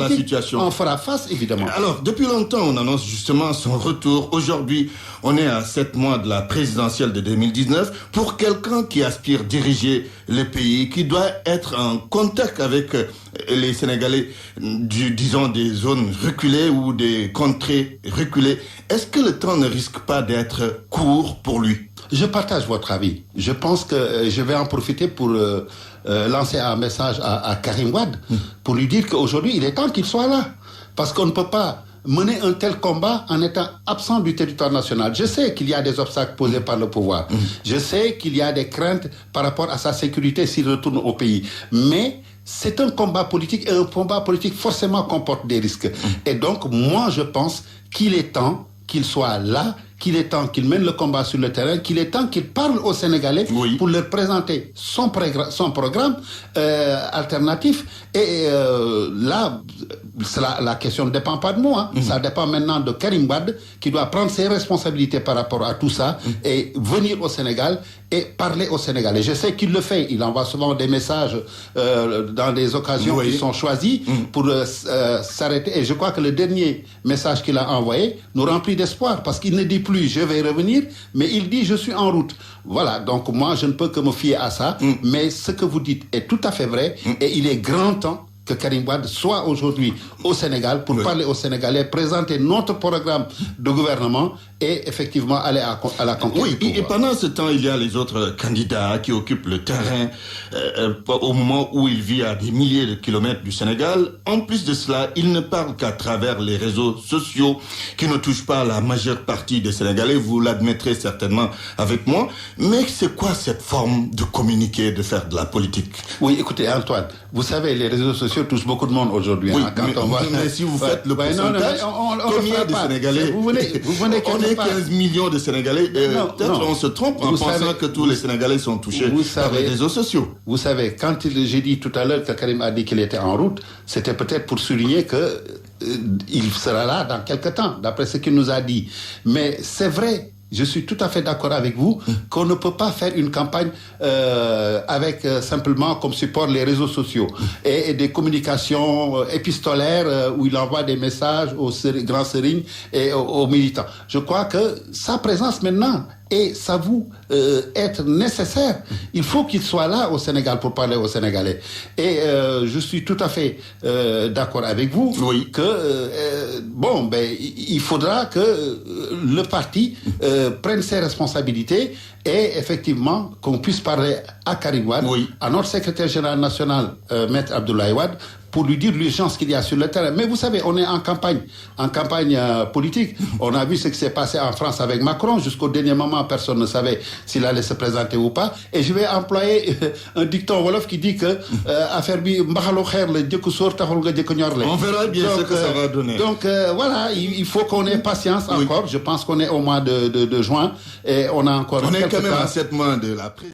la situation. On fera face, évidemment. Alors, depuis longtemps, on annonce justement son retour. Aujourd'hui, on est à 7 mois de la présidentielle de 2019. Pour quelqu'un qui aspire diriger le pays, qui doit être en contact avec les Sénégalais, disons des zones reculées ou des contrées reculées, est-ce que le temps ne risque pas d'être court pour lui? Je partage votre avis. Je pense que je vais en profiter pour lancer un message à Karim Wade pour lui dire qu'aujourd'hui, il est temps qu'il soit là. Parce qu'on ne peut pas mener un tel combat en étant absent du territoire national. Je sais qu'il y a des obstacles posés par le pouvoir. Je sais qu'il y a des craintes par rapport à sa sécurité s'il retourne au pays. Mais c'est un combat politique et un combat politique forcément comporte des risques. Et donc, moi, je pense qu'il est temps qu'il soit là, qu'il est temps qu'il mène le combat sur le terrain, qu'il est temps qu'il parle aux Sénégalais pour leur présenter son programme alternatif. Et là, la question ne dépend pas de moi. Ça dépend maintenant de Karim Wade qui doit prendre ses responsabilités par rapport à tout ça et venir au Sénégal et parler aux Sénégalais. Je sais qu'il le fait. Il envoie souvent des messages dans des occasions qui sont choisies pour s'arrêter. Et je crois que le dernier message qu'il a envoyé nous remplit d'espoir parce qu'il ne dit plus je vais revenir, mais il dit je suis en route. Voilà, donc moi je ne peux que me fier à ça, mais ce que vous dites est tout à fait vrai et il est grand temps que Karim Wade soit aujourd'hui au Sénégal pour parler aux Sénégalais, présenter notre programme de gouvernement et effectivement aller à la conquête. Oui, et pendant ce temps, il y a les autres candidats qui occupent le terrain au moment où il vit à des milliers de kilomètres du Sénégal. En plus de cela, il ne parle qu'à travers les réseaux sociaux qui ne touchent pas la majeure partie des Sénégalais. Vous l'admettrez certainement avec moi. Mais c'est quoi cette forme de communiquer, de faire de la politique? Oui, écoutez Antoine, vous savez, les réseaux sociaux touchent beaucoup de monde aujourd'hui. Oui, mais si vous faites le pourcentage, combien de Sénégalais? Vous venez on est 15 millions de Sénégalais. Peut-être on se trompe en pensant que tous les Sénégalais sont touchés par les réseaux sociaux. Vous savez, quand j'ai dit tout à l'heure que Karim a dit qu'il était en route, c'était peut-être pour souligner que il sera là dans quelques temps, d'après ce qu'il nous a dit. Mais c'est vrai. Je suis tout à fait d'accord avec vous qu'on ne peut pas faire une campagne avec simplement comme support les réseaux sociaux et des communications épistolaires où il envoie des messages aux grands sérignes et aux militants. Je crois que sa présence maintenant et ça vous être nécessaire. Il faut qu'il soit là au Sénégal pour parler aux Sénégalais. Et je suis tout à fait d'accord avec vous que il faudra que le parti prenne ses responsabilités et effectivement qu'on puisse parler à Karim Wade, à notre secrétaire général national, Maître Abdoulaye Wade, pour lui dire l'urgence qu'il y a sur le terrain. Mais vous savez, on est en campagne politique. On a vu ce qui s'est passé en France avec Macron. Jusqu'au dernier moment, personne ne savait s'il allait se présenter ou pas. Et je vais employer un dicton wolof qui dit que affaire bi mbaxalu xeer la jëkk sóor taxul nga jëkk ñor la. On verra bien ce que ça va donner. Donc voilà, il faut qu'on ait patience encore. Je pense qu'on est au mois de juin et on a encore. On est quand même à 7 mois de la prise.